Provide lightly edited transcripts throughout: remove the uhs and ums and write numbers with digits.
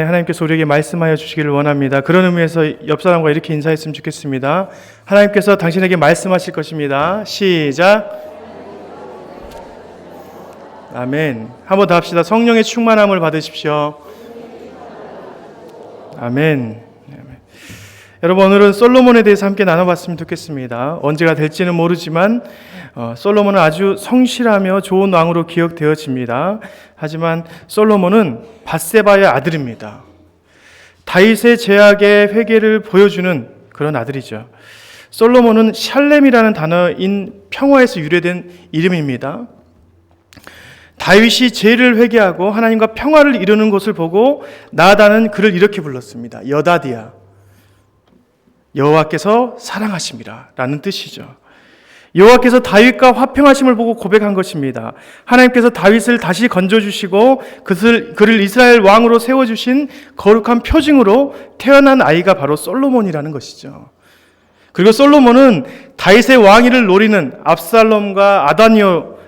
하나님께서 우리에게 말씀하여 주시기를 원합니다. 그런 의미에서 옆 사람과 이렇게 인사했으면 좋겠습니다. 하나님께서 당신에게 말씀하실 것입니다. 시작. 아멘. 한번 더 합시다. 성령의 충만함을 받으십시오. 아멘. 여러분, 오늘은 솔로몬에 대해서 함께 나눠봤으면 좋겠습니다. 언제가 될지는 모르지만 솔로몬은 아주 성실하며 좋은 왕으로 기억되어집니다. 하지만 솔로몬은 밧세바의 아들입니다. 다윗의 죄악의 회개를 보여주는 그런 아들이죠. 솔로몬은 샬렘이라는 단어인 평화에서 유래된 이름입니다. 다윗이 죄를 회개하고 하나님과 평화를 이루는 것을 보고 나단은 그를 이렇게 불렀습니다. 여다디야, 여호와께서 사랑하심이라 라는 뜻이죠. 여호와께서 다윗과 화평하심을 보고 고백한 것입니다. 하나님께서 다윗을 다시 건져주시고 그를 이스라엘 왕으로 세워주신 거룩한 표징으로 태어난 아이가 바로 솔로몬이라는 것이죠. 그리고 솔로몬은 다윗의 왕위를 노리는 압살롬과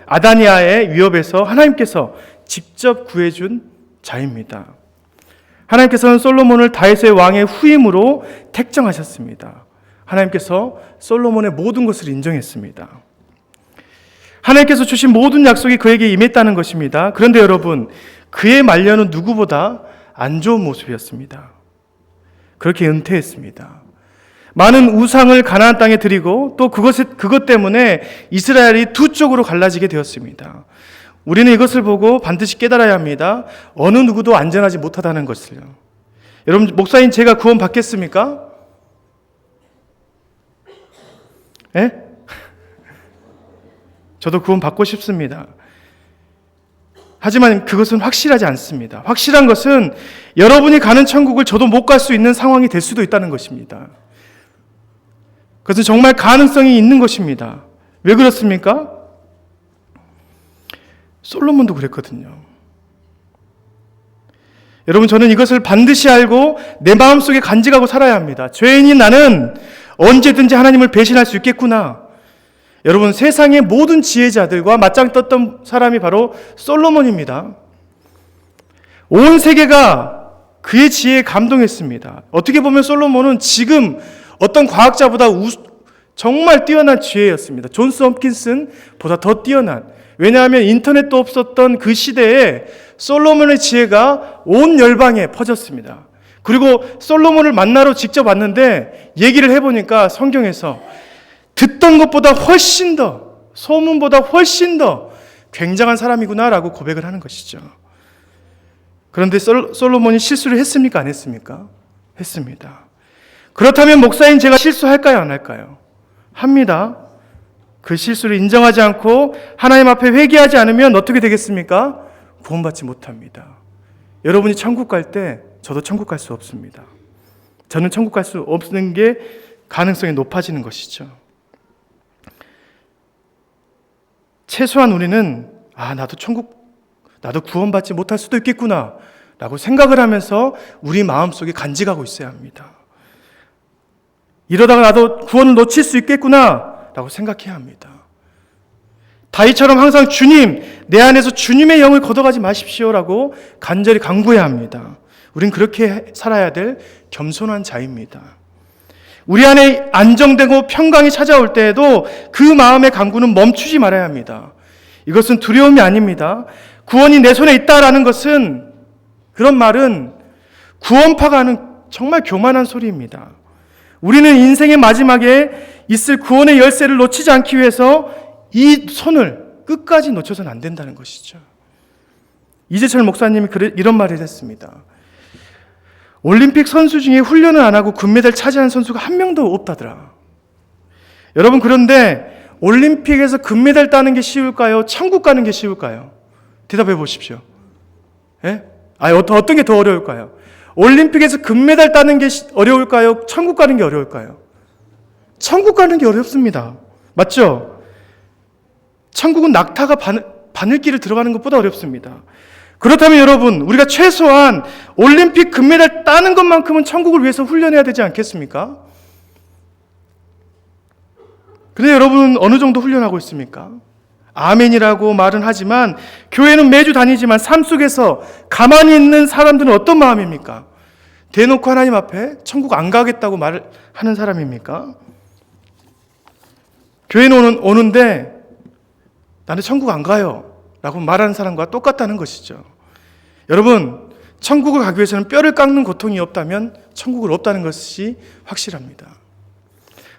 아다니아의 위협에서 하나님께서 직접 구해준 자입니다. 하나님께서는 솔로몬을 다윗의 왕의 후임으로 택정하셨습니다. 하나님께서 솔로몬의 모든 것을 인정했습니다. 하나님께서 주신 모든 약속이 그에게 임했다는 것입니다. 그런데 여러분, 그의 말년은 누구보다 안 좋은 모습이었습니다. 그렇게 은퇴했습니다. 많은 우상을 가나안 땅에 드리고 또 그것 때문에 이스라엘이 두 쪽으로 갈라지게 되었습니다. 우리는 이것을 보고 반드시 깨달아야 합니다. 어느 누구도 안전하지 못하다는 것을요. 여러분, 목사님 제가 구원 받겠습니까? 예? 저도 구원 받고 싶습니다. 하지만 그것은 확실하지 않습니다. 확실한 것은 여러분이 가는 천국을 저도 못 갈 수 있는 상황이 될 수도 있다는 것입니다. 그것은 정말 가능성이 있는 것입니다. 왜 그렇습니까? 솔로몬도 그랬거든요. 여러분, 저는 이것을 반드시 알고 내 마음속에 간직하고 살아야 합니다. 죄인인 나는 언제든지 하나님을 배신할 수 있겠구나. 여러분, 세상의 모든 지혜자들과 맞짱 떴던 사람이 바로 솔로몬입니다. 온 세계가 그의 지혜에 감동했습니다. 어떻게 보면 솔로몬은 지금 어떤 과학자보다 정말 뛰어난 지혜였습니다. 존스 홈킨슨보다 더 뛰어난. 왜냐하면 인터넷도 없었던 그 시대에 솔로몬의 지혜가 온 열방에 퍼졌습니다. 그리고 솔로몬을 만나러 직접 왔는데 얘기를 해보니까 성경에서 듣던 것보다 훨씬 더, 소문보다 훨씬 더 굉장한 사람이구나라고 고백을 하는 것이죠. 그런데 솔로몬이 실수를 했습니까? 안 했습니까? 했습니다. 그렇다면 목사님 제가 실수할까요? 안 할까요? 합니다. 그 실수를 인정하지 않고 하나님 앞에 회개하지 않으면 어떻게 되겠습니까? 구원받지 못합니다. 여러분이 천국 갈 때 저도 천국 갈 수 없습니다. 저는 천국 갈 수 없는 게 가능성이 높아지는 것이죠. 최소한 우리는 나도 구원받지 못할 수도 있겠구나 라고 생각을 하면서 우리 마음속에 간직하고 있어야 합니다. 이러다가 나도 구원을 놓칠 수 있겠구나 라고 생각해야 합니다. 다윗처럼 항상 주님, 내 안에서 주님의 영을 걷어가지 마십시오 라고 간절히 간구해야 합니다. 우린 그렇게 살아야 될 겸손한 자입니다. 우리 안에 안정되고 평강이 찾아올 때에도 그 마음의 간구는 멈추지 말아야 합니다. 이것은 두려움이 아닙니다. 구원이 내 손에 있다라는 것은, 그런 말은 구원파가 하는 정말 교만한 소리입니다. 우리는 인생의 마지막에 있을 구원의 열쇠를 놓치지 않기 위해서 이 손을 끝까지 놓쳐서는 안 된다는 것이죠. 이재철 목사님이 이런 말을 했습니다. 올림픽 선수 중에 훈련을 안 하고 금메달 차지한 선수가 한 명도 없다더라. 여러분, 그런데 올림픽에서 금메달 따는 게 쉬울까요? 천국 가는 게 쉬울까요? 대답해 보십시오. 예? 어떤 게 더 어려울까요? 올림픽에서 금메달 따는 게 어려울까요? 천국 가는 게 어려울까요? 천국 가는 게 어렵습니다. 맞죠? 천국은 낙타가 바늘길을 들어가는 것보다 어렵습니다. 그렇다면 여러분, 우리가 최소한 올림픽 금메달 따는 것만큼은 천국을 위해서 훈련해야 되지 않겠습니까? 그런데 여러분은 어느 정도 훈련하고 있습니까? 아멘이라고 말은 하지만 교회는 매주 다니지만 삶 속에서 가만히 있는 사람들은 어떤 마음입니까? 대놓고 하나님 앞에 천국 안 가겠다고 말을 하는 사람입니까? 교회는 오는데 나는 천국 안 가요 라고 말하는 사람과 똑같다는 것이죠. 여러분, 천국을 가기 위해서는 뼈를 깎는 고통이 없다면 천국은 없다는 것이 확실합니다.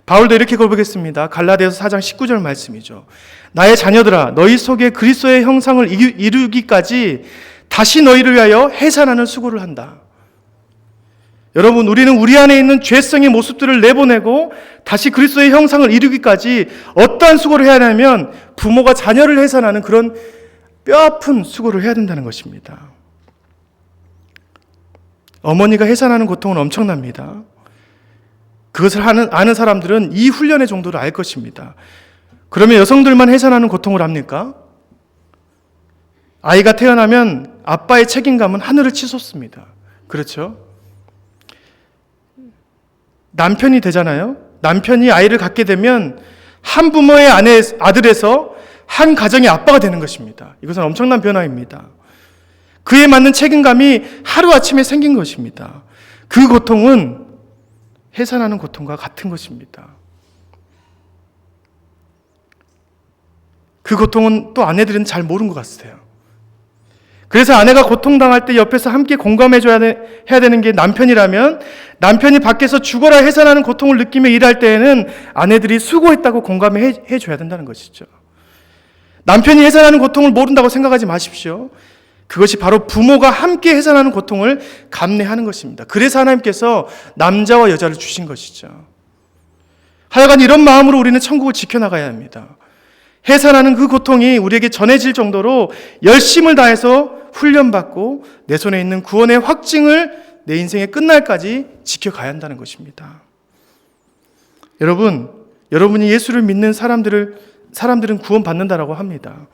바울도 이렇게 고백했습니다. 갈라디아서 4장 19절 말씀이죠. 나의 자녀들아, 너희 속에 그리스도의 형상을 이루기까지 다시 너희를 위하여 해산하는 수고를 한다. 여러분, 우리는 우리 안에 있는 죄성의 모습들을 내보내고 다시 그리스도의 형상을 이루기까지 어떠한 수고를 해야 하냐면 부모가 자녀를 해산하는 그런 뼈아픈 수고를 해야 된다는 것입니다. 어머니가 해산하는 고통은 엄청납니다. 그것을 아는 사람들은 이 훈련의 정도를 알 것입니다. 그러면 여성들만 해산하는 고통을 압니까? 아이가 태어나면 아빠의 책임감은 하늘을 치솟습니다. 그렇죠? 남편이 되잖아요. 남편이 아이를 갖게 되면 한 부모의 아들에서 한 가정의 아빠가 되는 것입니다. 이것은 엄청난 변화입니다. 그에 맞는 책임감이 하루아침에 생긴 것입니다. 그 고통은 해산하는 고통과 같은 것입니다. 그 고통은 또 아내들은 잘 모르는 것 같아요. 그래서 아내가 고통당할 때 옆에서 함께 공감해줘야 해야 되는 게 남편이라면 남편이 밖에서 죽어라 해산하는 고통을 느끼며 일할 때에는 아내들이 수고했다고 공감해 줘야 된다는 것이죠. 남편이 해산하는 고통을 모른다고 생각하지 마십시오. 그것이 바로 부모가 함께 해산하는 고통을 감내하는 것입니다. 그래서 하나님께서 남자와 여자를 주신 것이죠. 하여간 이런 마음으로 우리는 천국을 지켜나가야 합니다. 해산하는 그 고통이 우리에게 전해질 정도로 열심을 다해서 훈련받고 내 손에 있는 구원의 확증을 내 인생의 끝날까지 지켜가야 한다는 것입니다. 여러분이 예수를 믿는 사람들은 구원받는다라고 합니다.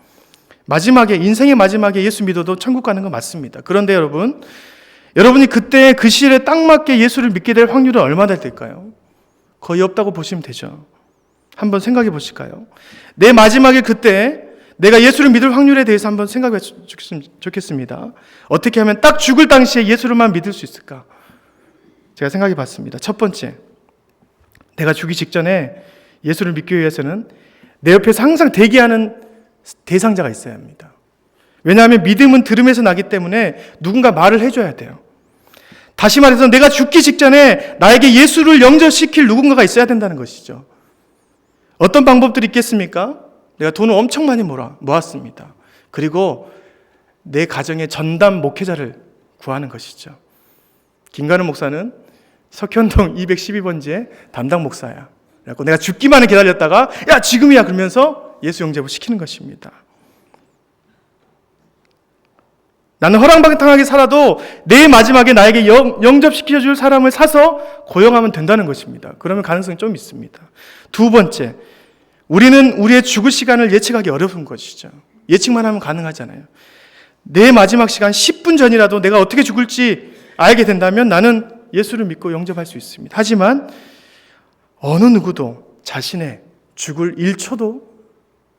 인생의 마지막에 예수 믿어도 천국 가는 건 맞습니다. 그런데 여러분이 그때 그 시일에 딱 맞게 예수를 믿게 될 확률은 얼마나 될까요? 거의 없다고 보시면 되죠. 한번 생각해 보실까요? 내 마지막에 그때 내가 예수를 믿을 확률에 대해서 한번 생각해 좋겠습니다. 어떻게 하면 딱 죽을 당시에 예수를만 믿을 수 있을까? 제가 생각해 봤습니다. 첫 번째, 내가 죽기 직전에 예수를 믿기 위해서는 내 옆에서 항상 대기하는 대상자가 있어야 합니다. 왜냐하면 믿음은 들음에서 나기 때문에 누군가 말을 해줘야 돼요. 다시 말해서 내가 죽기 직전에 나에게 예수를 영접시킬 누군가가 있어야 된다는 것이죠. 어떤 방법들이 있겠습니까? 내가 돈을 엄청 많이 모았습니다. 그리고 내 가정의 전담 목회자를 구하는 것이죠. 김가는 목사는 석현동 212번지의 담당 목사야. 그래서 내가 죽기만을 기다렸다가 야 지금이야 그러면서 예수 영접을 시키는 것입니다. 나는 허랑방탕하게 살아도 내 마지막에 나에게 영접시켜줄 사람을 사서 고용하면 된다는 것입니다. 그러면 가능성이 좀 있습니다. 두 번째, 우리는 우리의 죽을 시간을 예측하기 어려운 것이죠. 예측만 하면 가능하잖아요. 내 마지막 시간 10분 전이라도 내가 어떻게 죽을지 알게 된다면 나는 예수를 믿고 영접할 수 있습니다. 하지만 어느 누구도 자신의 죽을 1초도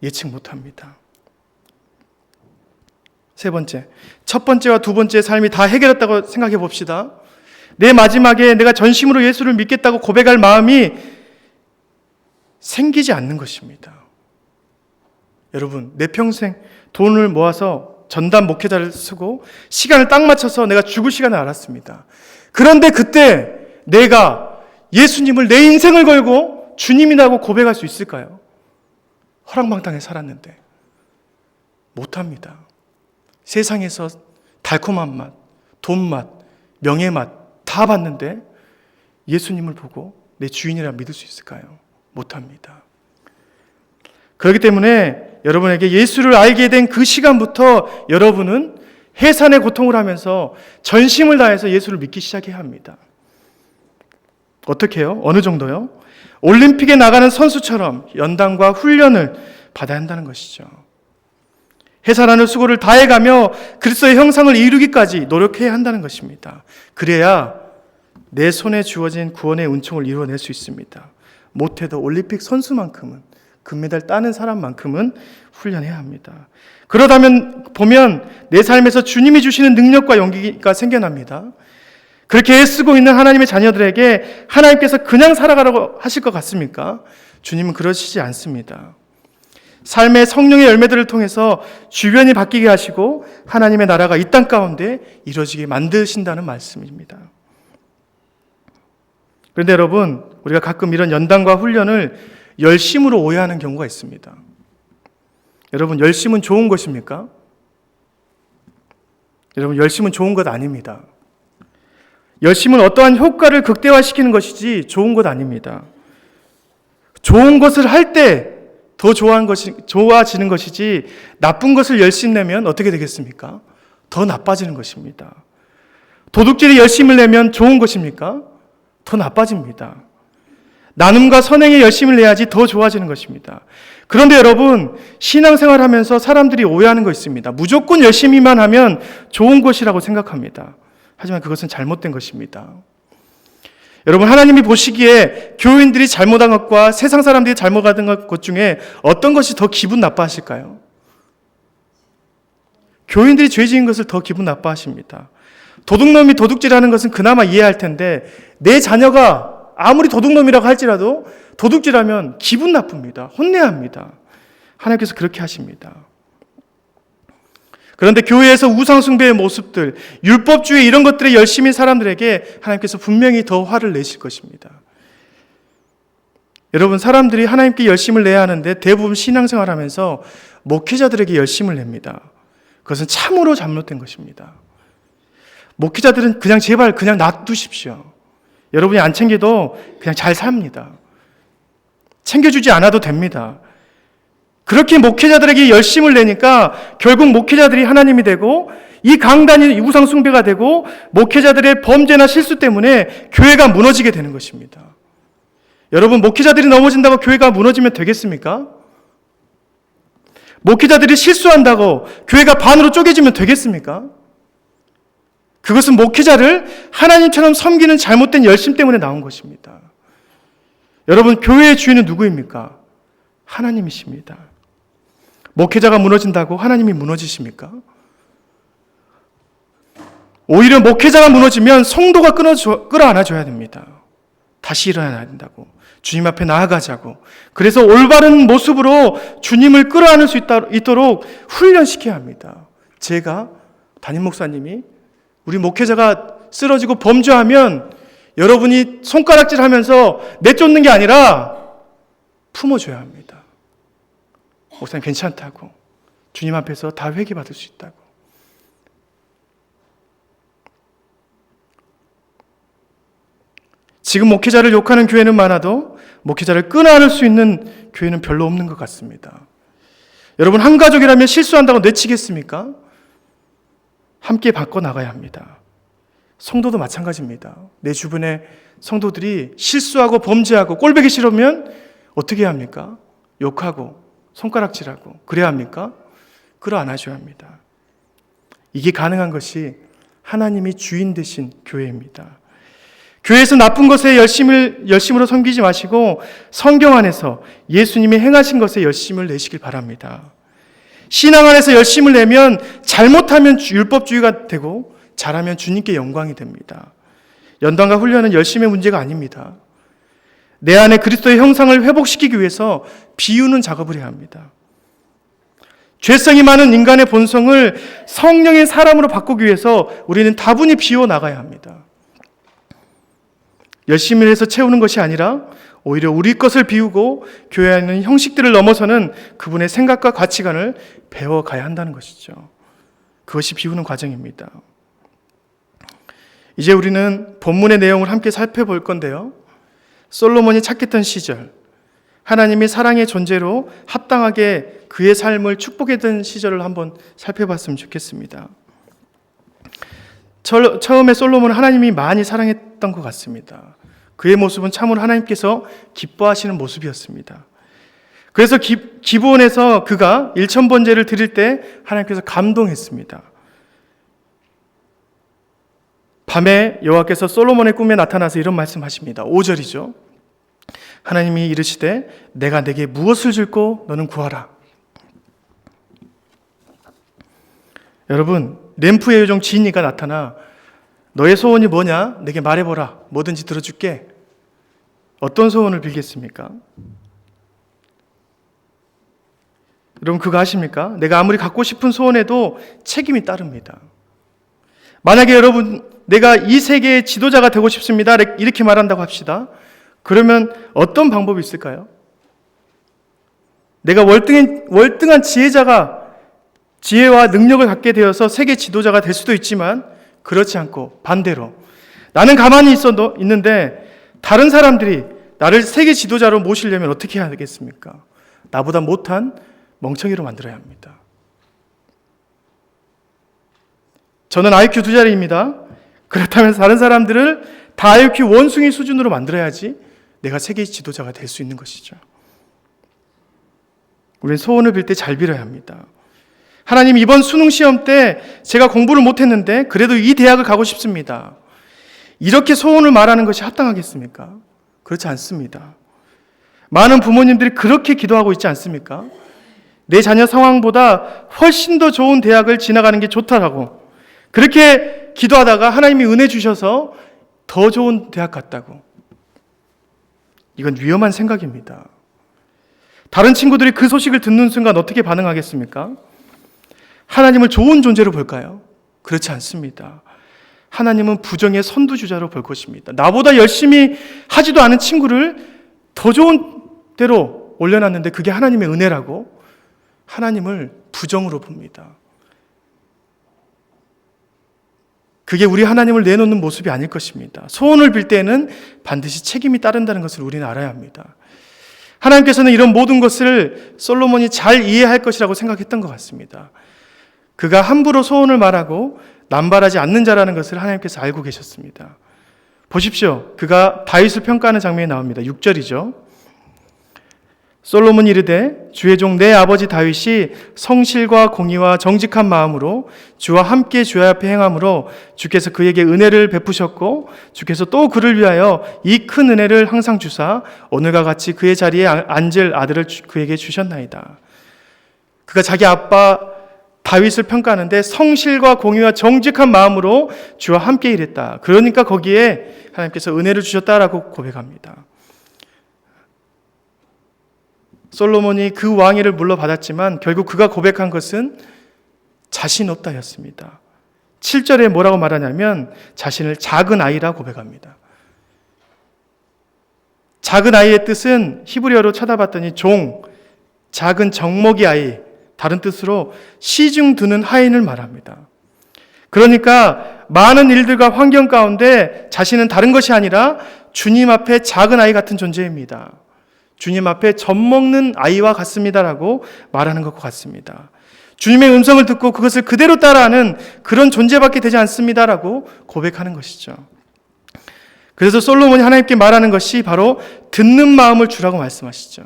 예측 못합니다. 세 번째, 첫 번째와 두 번째의 삶이 다 해결했다고 생각해 봅시다. 내 마지막에 내가 전심으로 예수를 믿겠다고 고백할 마음이 생기지 않는 것입니다. 여러분, 내 평생 돈을 모아서 전담 목회자를 쓰고 시간을 딱 맞춰서 내가 죽을 시간을 알았습니다. 그런데 그때 내가 예수님을 내 인생을 걸고 주님이라고 고백할 수 있을까요? 허랑방탕에 살았는데 못합니다. 세상에서 달콤한 맛, 돈 맛, 명예 맛 다 봤는데 예수님을 보고 내 주인이라 믿을 수 있을까요? 못합니다. 그렇기 때문에 여러분에게 예수를 알게 된 그 시간부터 여러분은 해산의 고통을 하면서 전심을 다해서 예수를 믿기 시작해야 합니다. 어떻게 해요? 어느 정도요? 올림픽에 나가는 선수처럼 연단과 훈련을 받아야 한다는 것이죠. 해산하는 수고를 다해가며 그리스도의 형상을 이루기까지 노력해야 한다는 것입니다. 그래야 내 손에 주어진 구원의 은총을 이루어낼 수 있습니다. 못해도 올림픽 선수만큼은 금메달 따는 사람만큼은 훈련해야 합니다. 그러다면 보면 내 삶에서 주님이 주시는 능력과 용기가 생겨납니다. 그렇게 애쓰고 있는 하나님의 자녀들에게 하나님께서 그냥 살아가라고 하실 것 같습니까? 주님은 그러시지 않습니다. 삶의 성령의 열매들을 통해서 주변이 바뀌게 하시고 하나님의 나라가 이 땅 가운데 이루어지게 만드신다는 말씀입니다. 그런데 여러분, 우리가 가끔 이런 연단과 훈련을 열심으로 오해하는 경우가 있습니다. 여러분, 열심은 좋은 것입니까? 여러분, 열심은 좋은 것 아닙니다. 열심은 어떠한 효과를 극대화시키는 것이지 좋은 것 아닙니다. 좋은 것을 할 때 더 좋아지는 것이지 나쁜 것을 열심 내면 어떻게 되겠습니까? 더 나빠지는 것입니다. 도둑질이 열심을 내면 좋은 것입니까? 더 나빠집니다. 나눔과 선행에 열심을 내야지 더 좋아지는 것입니다. 그런데 여러분, 신앙생활 하면서 사람들이 오해하는 거 있습니다. 무조건 열심히만 하면 좋은 것이라고 생각합니다. 하지만 그것은 잘못된 것입니다. 여러분, 하나님이 보시기에 교인들이 잘못한 것과 세상 사람들이 잘못한 것 중에 어떤 것이 더 기분 나빠하실까요? 교인들이 죄 지은 것을 더 기분 나빠하십니다. 도둑놈이 도둑질하는 것은 그나마 이해할 텐데 내 자녀가 아무리 도둑놈이라고 할지라도 도둑질하면 기분 나쁩니다. 혼내야 합니다. 하나님께서 그렇게 하십니다. 그런데 교회에서 우상숭배의 모습들, 율법주의 이런 것들에 열심히 사람들에게 하나님께서 분명히 더 화를 내실 것입니다. 여러분, 사람들이 하나님께 열심을 내야 하는데 대부분 신앙생활하면서 목회자들에게 열심을 냅니다. 그것은 참으로 잘못된 것입니다. 목회자들은 제발 그냥 놔두십시오. 여러분이 안 챙겨도 그냥 잘 삽니다. 챙겨주지 않아도 됩니다. 그렇게 목회자들에게 열심을 내니까 결국 목회자들이 하나님이 되고 이 강단이 우상 숭배가 되고 목회자들의 범죄나 실수 때문에 교회가 무너지게 되는 것입니다. 여러분, 목회자들이 넘어진다고 교회가 무너지면 되겠습니까? 목회자들이 실수한다고 교회가 반으로 쪼개지면 되겠습니까? 그것은 목회자를 하나님처럼 섬기는 잘못된 열심 때문에 나온 것입니다. 여러분, 교회의 주인은 누구입니까? 하나님이십니다. 목회자가 무너진다고 하나님이 무너지십니까? 오히려 목회자가 무너지면 성도가 끌어안아줘야 됩니다. 다시 일어나야 된다고. 주님 앞에 나아가자고. 그래서 올바른 모습으로 주님을 끌어안을 수 있도록 훈련시켜야 합니다. 제가 담임 목사님이 우리 목회자가 쓰러지고 범죄하면 여러분이 손가락질하면서 내쫓는 게 아니라 품어줘야 합니다. 목사님 괜찮다고. 주님 앞에서 다 회개받을 수 있다고. 지금 목회자를 욕하는 교회는 많아도 목회자를 끌어안을 수 있는 교회는 별로 없는 것 같습니다. 여러분, 한 가족이라면 실수한다고 내치겠습니까? 함께 바꿔나가야 합니다. 성도도 마찬가지입니다. 내 주변에 성도들이 실수하고 범죄하고 꼴보기 싫으면 어떻게 해야 합니까? 욕하고 손가락질하고 그래야 합니까? 끌어안아줘야 합니다. 이게 가능한 것이 하나님이 주인 되신 교회입니다. 교회에서 나쁜 것에 열심으로 섬기지 마시고 성경 안에서 예수님이 행하신 것에 열심을 내시길 바랍니다. 신앙 안에서 열심을 내면 잘못하면 율법주의가 되고 잘하면 주님께 영광이 됩니다. 연단과 훈련은 열심의 문제가 아닙니다. 내 안에 그리스도의 형상을 회복시키기 위해서 비우는 작업을 해야 합니다. 죄성이 많은 인간의 본성을 성령의 사람으로 바꾸기 위해서 우리는 다분히 비워 나가야 합니다. 열심히 해서 채우는 것이 아니라 오히려 우리 것을 비우고 교회 안에 있는 형식들을 넘어서는 그분의 생각과 가치관을 배워가야 한다는 것이죠. 그것이 비우는 과정입니다. 이제 우리는 본문의 내용을 함께 살펴볼 건데요. 솔로몬이 착했던 시절, 하나님이 사랑의 존재로 합당하게 그의 삶을 축복했던 시절을 한번 살펴봤으면 좋겠습니다. 처음에 솔로몬은 하나님이 많이 사랑했던 것 같습니다. 그의 모습은 참으로 하나님께서 기뻐하시는 모습이었습니다. 그래서 기브온에서 그가 1000번제를 드릴 때 하나님께서 감동했습니다. 밤에 여호와께서 솔로몬의 꿈에 나타나서 이런 말씀하십니다. 5절이죠. 하나님이 이르시되 내가 내게 무엇을 줄고 너는 구하라. 여러분, 램프의 요정 지니가 나타나 너의 소원이 뭐냐? 내게 말해보라. 뭐든지 들어줄게. 어떤 소원을 빌겠습니까? 여러분, 그거 아십니까? 내가 아무리 갖고 싶은 소원에도 책임이 따릅니다. 만약에 여러분, 내가 이 세계의 지도자가 되고 싶습니다. 이렇게 말한다고 합시다. 그러면 어떤 방법이 있을까요? 내가 월등한 지혜와 능력을 갖게 되어서 세계 지도자가 될 수도 있지만 그렇지 않고 반대로 나는 가만히 있는데 다른 사람들이 나를 세계 지도자로 모시려면 어떻게 해야 되겠습니까? 나보다 못한 멍청이로 만들어야 합니다. 저는 IQ 2자리입니다. 그렇다면 다른 사람들을 다 IQ 원숭이 수준으로 만들어야지 내가 세계 지도자가 될 수 있는 것이죠. 우리는 소원을 빌 때 잘 빌어야 합니다. 하나님, 이번 수능 시험 때 제가 공부를 못했는데 그래도 이 대학을 가고 싶습니다. 이렇게 소원을 말하는 것이 합당하겠습니까? 그렇지 않습니다. 많은 부모님들이 그렇게 기도하고 있지 않습니까? 내 자녀 상황보다 훨씬 더 좋은 대학을 지나가는 게 좋다라고 그렇게 기도하다가 하나님이 은혜 주셔서 더 좋은 대학 갔다고. 이건 위험한 생각입니다. 다른 친구들이 그 소식을 듣는 순간 어떻게 반응하겠습니까? 하나님을 좋은 존재로 볼까요? 그렇지 않습니다. 하나님은 부정의 선두주자로 볼 것입니다. 나보다 열심히 하지도 않은 친구를 더 좋은 데로 올려놨는데 그게 하나님의 은혜라고 하나님을 부정으로 봅니다. 그게 우리 하나님을 내놓는 모습이 아닐 것입니다. 소원을 빌 때는 반드시 책임이 따른다는 것을 우리는 알아야 합니다. 하나님께서는 이런 모든 것을 솔로몬이 잘 이해할 것이라고 생각했던 것 같습니다. 그가 함부로 소원을 말하고 남발하지 않는 자라는 것을 하나님께서 알고 계셨습니다. 보십시오. 그가 다윗을 평가하는 장면이 나옵니다. 6절이죠. 솔로몬이 이르되 주의 종 내 아버지 다윗이 성실과 공의와 정직한 마음으로 주와 함께 주의 앞에 행함으로 주께서 그에게 은혜를 베푸셨고 주께서 또 그를 위하여 이 큰 은혜를 항상 주사 오늘과 같이 그의 자리에 앉을 아들을 그에게 주셨나이다. 그가 자기 아빠 다윗을 평가하는데 성실과 공의와 정직한 마음으로 주와 함께 일했다. 그러니까 거기에 하나님께서 은혜를 주셨다라고 고백합니다. 솔로몬이 그 왕위를 물러받았지만 결국 그가 고백한 것은 자신 없다였습니다. 7절에 뭐라고 말하냐면 자신을 작은 아이라 고백합니다. 작은 아이의 뜻은 히브리어로 찾아봤더니 종, 작은 젖먹이 아이, 다른 뜻으로 시중 드는 하인을 말합니다. 그러니까 많은 일들과 환경 가운데 자신은 다른 것이 아니라 주님 앞에 작은 아이 같은 존재입니다. 주님 앞에 젖먹는 아이와 같습니다라고 말하는 것과 같습니다. 주님의 음성을 듣고 그것을 그대로 따라하는 그런 존재밖에 되지 않습니다라고 고백하는 것이죠. 그래서 솔로몬이 하나님께 말하는 것이 바로 듣는 마음을 주라고 말씀하시죠.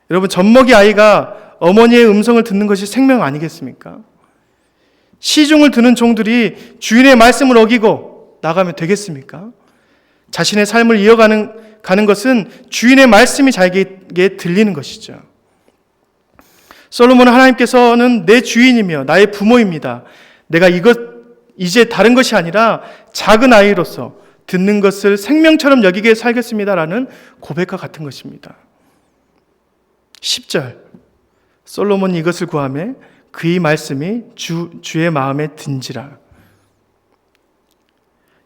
여러분, 젖먹이 아이가 어머니의 음성을 듣는 것이 생명 아니겠습니까? 시중을 드는 종들이 주인의 말씀을 어기고 나가면 되겠습니까? 자신의 삶을 이어가는 것은 주인의 말씀이 자기에게 들리는 것이죠. 솔로몬은 하나님께서는 내 주인이며 나의 부모입니다. 내가 이제 다른 것이 아니라 작은 아이로서 듣는 것을 생명처럼 여기게 살겠습니다라는 고백과 같은 것입니다. 10절 솔로몬이 이것을 구하매 그의 말씀이 주의 마음에 든지라.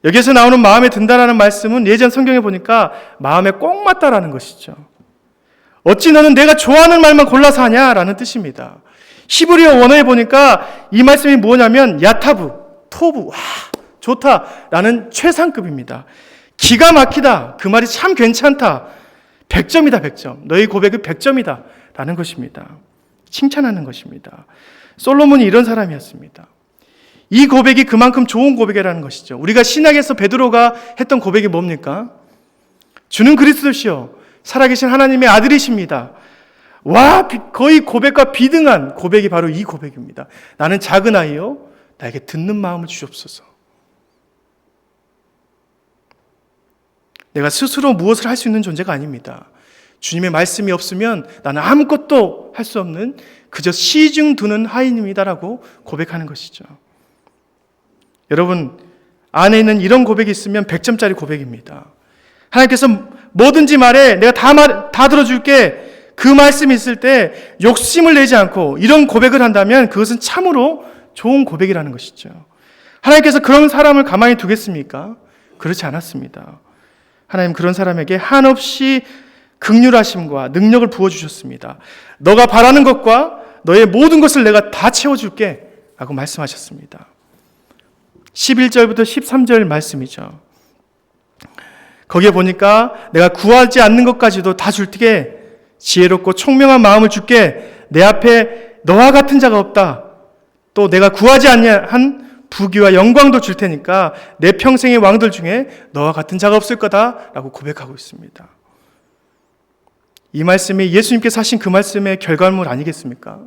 여기에서 나오는 마음에 든다라는 말씀은 예전 성경에 보니까 마음에 꼭 맞다라는 것이죠. 어찌 너는 내가 좋아하는 말만 골라서 하냐라는 뜻입니다. 히브리어 원어에 보니까 이 말씀이 뭐냐면 야타부, 토부, 와 좋다라는 최상급입니다. 기가 막히다, 그 말이 참 괜찮다, 100점이다 100점, 너희 고백은 100점이다 라는 것입니다. 칭찬하는 것입니다. 솔로몬이 이런 사람이었습니다. 이 고백이 그만큼 좋은 고백이라는 것이죠. 우리가 신약에서 베드로가 했던 고백이 뭡니까? 주는 그리스도시요 살아계신 하나님의 아들이십니다. 와, 거의 고백과 비등한 고백이 바로 이 고백입니다. 나는 작은 아이요 나에게 듣는 마음을 주옵소서. 내가 스스로 무엇을 할 수 있는 존재가 아닙니다. 주님의 말씀이 없으면 나는 아무것도 할 수 없는 그저 시중 두는 하인입니다라고 고백하는 것이죠. 여러분, 안에 있는 이런 고백이 있으면 100점짜리 고백입니다. 하나님께서 뭐든지 말해, 내가 다 들어줄게, 그 말씀이 있을 때 욕심을 내지 않고 이런 고백을 한다면 그것은 참으로 좋은 고백이라는 것이죠. 하나님께서 그런 사람을 가만히 두겠습니까? 그렇지 않았습니다. 하나님 그런 사람에게 한없이 긍휼하심과 능력을 부어주셨습니다. 너가 바라는 것과 너의 모든 것을 내가 다 채워줄게 라고 말씀하셨습니다. 11절부터 13절 말씀이죠. 거기에 보니까 내가 구하지 않는 것까지도 다 줄게, 지혜롭고 총명한 마음을 줄게, 내 앞에 너와 같은 자가 없다, 또 내가 구하지 아니한 부귀와 영광도 줄 테니까 내 평생의 왕들 중에 너와 같은 자가 없을 거다라고 고백하고 있습니다. 이 말씀이 예수님께서 하신 그 말씀의 결과물 아니겠습니까?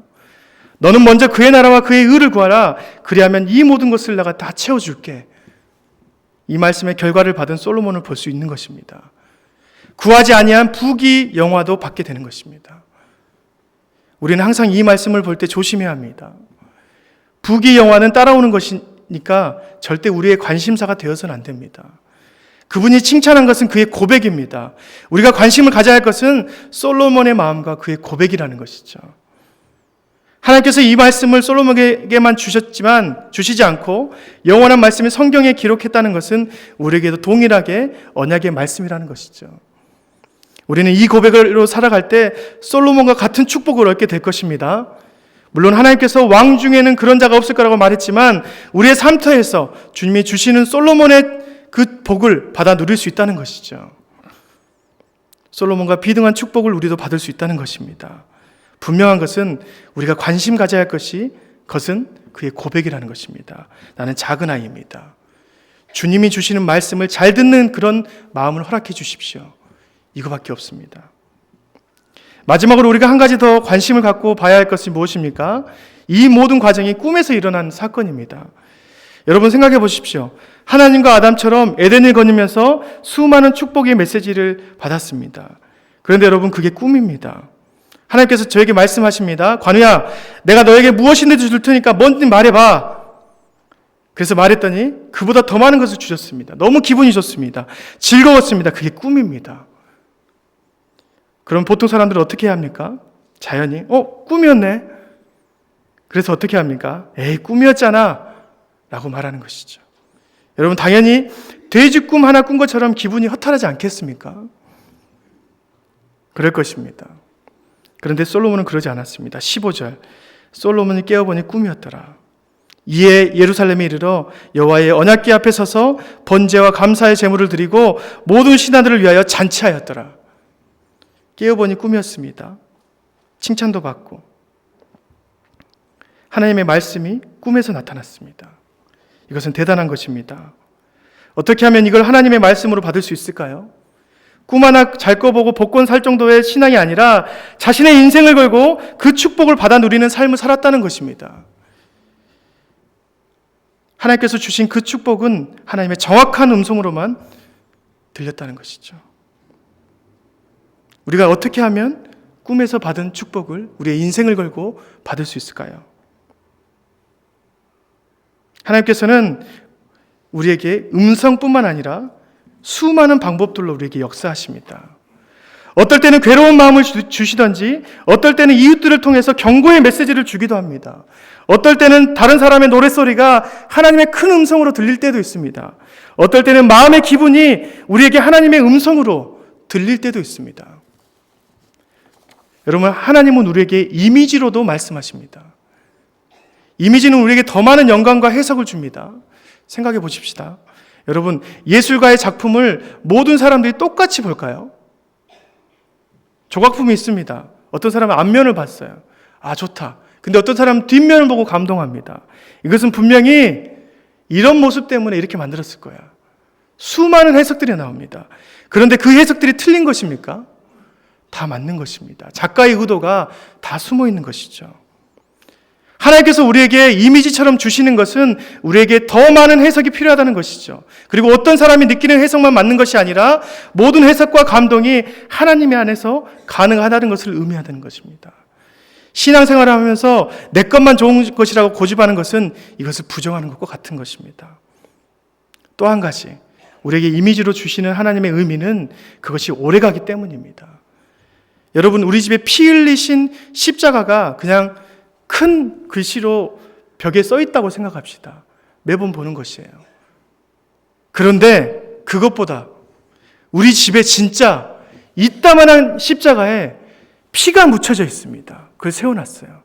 너는 먼저 그의 나라와 그의 의를 구하라, 그리하면 이 모든 것을 내가 다 채워줄게. 이 말씀의 결과를 받은 솔로몬을 볼 수 있는 것입니다. 구하지 아니한 부귀 영화도 받게 되는 것입니다. 우리는 항상 이 말씀을 볼 때 조심해야 합니다. 부귀 영화는 따라오는 것이니까 절대 우리의 관심사가 되어서는 안 됩니다. 그분이 칭찬한 것은 그의 고백입니다. 우리가 관심을 가져야 할 것은 솔로몬의 마음과 그의 고백이라는 것이죠. 하나님께서 이 말씀을 솔로몬에게만 주시지 않고 영원한 말씀이 성경에 기록했다는 것은 우리에게도 동일하게 언약의 말씀이라는 것이죠. 우리는 이 고백으로 살아갈 때 솔로몬과 같은 축복을 얻게 될 것입니다. 물론 하나님께서 왕 중에는 그런 자가 없을 거라고 말했지만 우리의 삶터에서 주님이 주시는 솔로몬의 그 복을 받아 누릴 수 있다는 것이죠. 솔로몬과 비등한 축복을 우리도 받을 수 있다는 것입니다. 분명한 것은 우리가 관심 가져야 할 것은 그의 고백이라는 것입니다. 나는 작은 아이입니다. 주님이 주시는 말씀을 잘 듣는 그런 마음을 허락해 주십시오. 이거밖에 없습니다. 마지막으로 우리가 한 가지 더 관심을 갖고 봐야 할 것이 무엇입니까? 이 모든 과정이 꿈에서 일어난 사건입니다. 여러분 생각해 보십시오. 하나님과 아담처럼 에덴을 거니면서 수많은 축복의 메시지를 받았습니다. 그런데 여러분 그게 꿈입니다. 하나님께서 저에게 말씀하십니다. 관우야, 내가 너에게 무엇이든지 줄 테니까 뭔지 말해봐. 그래서 말했더니 그보다 더 많은 것을 주셨습니다. 너무 기분이 좋습니다. 즐거웠습니다. 그게 꿈입니다. 그럼 보통 사람들은 어떻게 해야 합니까? 자연히 꿈이었네. 그래서 어떻게 합니까? 에이, 꿈이었잖아 라고 말하는 것이죠. 여러분 당연히 돼지 꿈 하나 꾼 것처럼 기분이 허탈하지 않겠습니까? 그럴 것입니다. 그런데 솔로몬은 그러지 않았습니다. 15절, 솔로몬이 깨어보니 꿈이었더라. 이에 예루살렘에 이르러 여호와의 언약궤 앞에 서서 번제와 감사의 제물을 드리고 모든 신하들을 위하여 잔치하였더라. 깨어보니 꿈이었습니다. 칭찬도 받고 하나님의 말씀이 꿈에서 나타났습니다. 이것은 대단한 것입니다. 어떻게 하면 이걸 하나님의 말씀으로 받을 수 있을까요? 꿈 하나 잘 꿔보고 복권 살 정도의 신앙이 아니라 자신의 인생을 걸고 그 축복을 받아 누리는 삶을 살았다는 것입니다. 하나님께서 주신 그 축복은 하나님의 정확한 음성으로만 들렸다는 것이죠. 우리가 어떻게 하면 꿈에서 받은 축복을 우리의 인생을 걸고 받을 수 있을까요? 하나님께서는 우리에게 음성뿐만 아니라 수많은 방법들로 우리에게 역사하십니다. 어떨 때는 괴로운 마음을 주시던지 어떨 때는 이웃들을 통해서 경고의 메시지를 주기도 합니다. 어떨 때는 다른 사람의 노랫소리가 하나님의 큰 음성으로 들릴 때도 있습니다. 어떨 때는 마음의 기분이 우리에게 하나님의 음성으로 들릴 때도 있습니다. 여러분, 하나님은 우리에게 이미지로도 말씀하십니다. 이미지는 우리에게 더 많은 영감과 해석을 줍니다. 생각해 보십시다. 여러분, 예술가의 작품을 모든 사람들이 똑같이 볼까요? 조각품이 있습니다. 어떤 사람은 앞면을 봤어요. 아, 좋다. 근데 어떤 사람은 뒷면을 보고 감동합니다. 이것은 분명히 이런 모습 때문에 이렇게 만들었을 거야. 수많은 해석들이 나옵니다. 그런데 그 해석들이 틀린 것입니까? 다 맞는 것입니다. 작가의 의도가 다 숨어 있는 것이죠. 하나님께서 우리에게 이미지처럼 주시는 것은 우리에게 더 많은 해석이 필요하다는 것이죠. 그리고 어떤 사람이 느끼는 해석만 맞는 것이 아니라 모든 해석과 감동이 하나님의 안에서 가능하다는 것을 의미하는 것입니다. 신앙생활을 하면서 내 것만 좋은 것이라고 고집하는 것은 이것을 부정하는 것과 같은 것입니다. 또 한 가지, 우리에게 이미지로 주시는 하나님의 의미는 그것이 오래가기 때문입니다. 여러분, 우리 집에 피 흘리신 십자가가 그냥 큰 글씨로 벽에 써 있다고 생각합시다. 매번 보는 것이에요. 그런데 그것보다 우리 집에 진짜 이따만한 십자가에 피가 묻혀져 있습니다. 그걸 세워놨어요.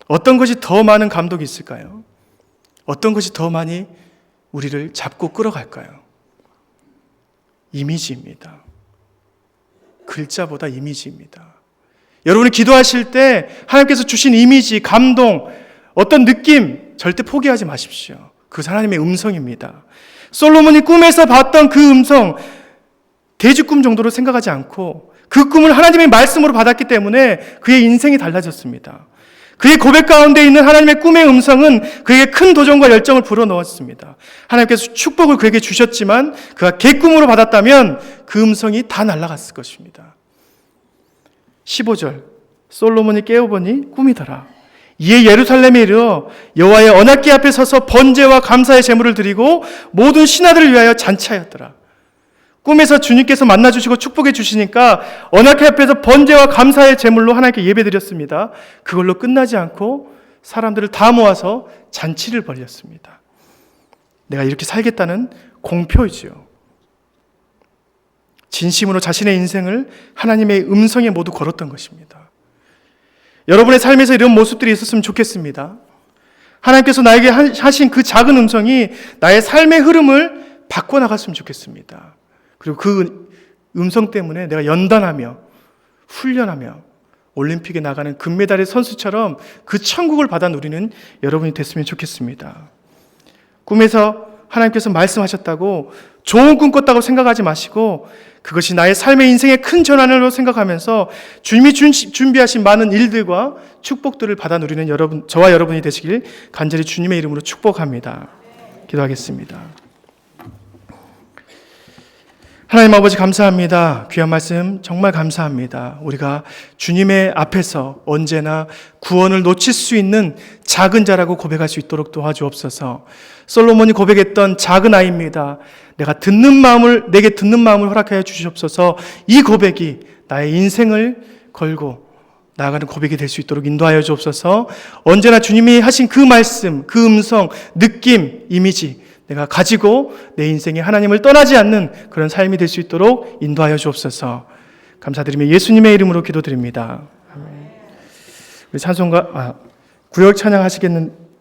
어떤 것이 더 많은 감동이 있을까요? 어떤 것이 더 많이 우리를 잡고 끌어갈까요? 이미지입니다. 글자보다 이미지입니다. 여러분이 기도하실 때 하나님께서 주신 이미지, 감동, 어떤 느낌 절대 포기하지 마십시오. 그것은 하나님의 음성입니다. 솔로몬이 꿈에서 봤던 그 음성, 대주꿈 정도로 생각하지 않고 그 꿈을 하나님의 말씀으로 받았기 때문에 그의 인생이 달라졌습니다. 그의 고백 가운데 있는 하나님의 꿈의 음성은 그에게 큰 도전과 열정을 불어넣었습니다. 하나님께서 축복을 그에게 주셨지만 그가 개꿈으로 받았다면 그 음성이 다 날아갔을 것입니다. 15절, 솔로몬이 깨어보니 꿈이더라. 이에 예루살렘에 이르러 여호와의 언약궤 앞에 서서 번제와 감사의 제물을 드리고 모든 신하들을 위하여 잔치하였더라. 꿈에서 주님께서 만나주시고 축복해 주시니까 언약궤 앞에서 번제와 감사의 제물로 하나님께 예배드렸습니다. 그걸로 끝나지 않고 사람들을 다 모아서 잔치를 벌였습니다. 내가 이렇게 살겠다는 공표이지요. 진심으로 자신의 인생을 하나님의 음성에 모두 걸었던 것입니다. 여러분의 삶에서 이런 모습들이 있었으면 좋겠습니다. 하나님께서 나에게 하신 그 작은 음성이 나의 삶의 흐름을 바꿔나갔으면 좋겠습니다. 그리고 그 음성 때문에 내가 연단하며 훈련하며 올림픽에 나가는 금메달의 선수처럼 그 천국을 받아 누리는 여러분이 됐으면 좋겠습니다. 꿈에서 하나님께서 말씀하셨다고 좋은 꿈 꿨다고 생각하지 마시고 그것이 나의 삶의 인생의 큰 전환으로 생각하면서 주님이 준비하신 많은 일들과 축복들을 받아 누리는 여러분, 저와 여러분이 되시길 간절히 주님의 이름으로 축복합니다. 기도하겠습니다. 하나님 아버지 감사합니다. 귀한 말씀 정말 감사합니다. 우리가 주님의 앞에서 언제나 구원을 놓칠 수 있는 작은 자라고 고백할 수 있도록 도와주옵소서. 솔로몬이 고백했던 작은 아이입니다. 내게 듣는 마음을 허락하여 주시옵소서. 이 고백이 나의 인생을 걸고 나아가는 고백이 될 수 있도록 인도하여 주옵소서. 언제나 주님이 하신 그 말씀, 그 음성, 느낌, 이미지 내가 가지고 내 인생에 하나님을 떠나지 않는 그런 삶이 될 수 있도록 인도하여 주옵소서. 감사드리며 예수님의 이름으로 기도드립니다. 우리 찬송가 구역 찬양하시겠는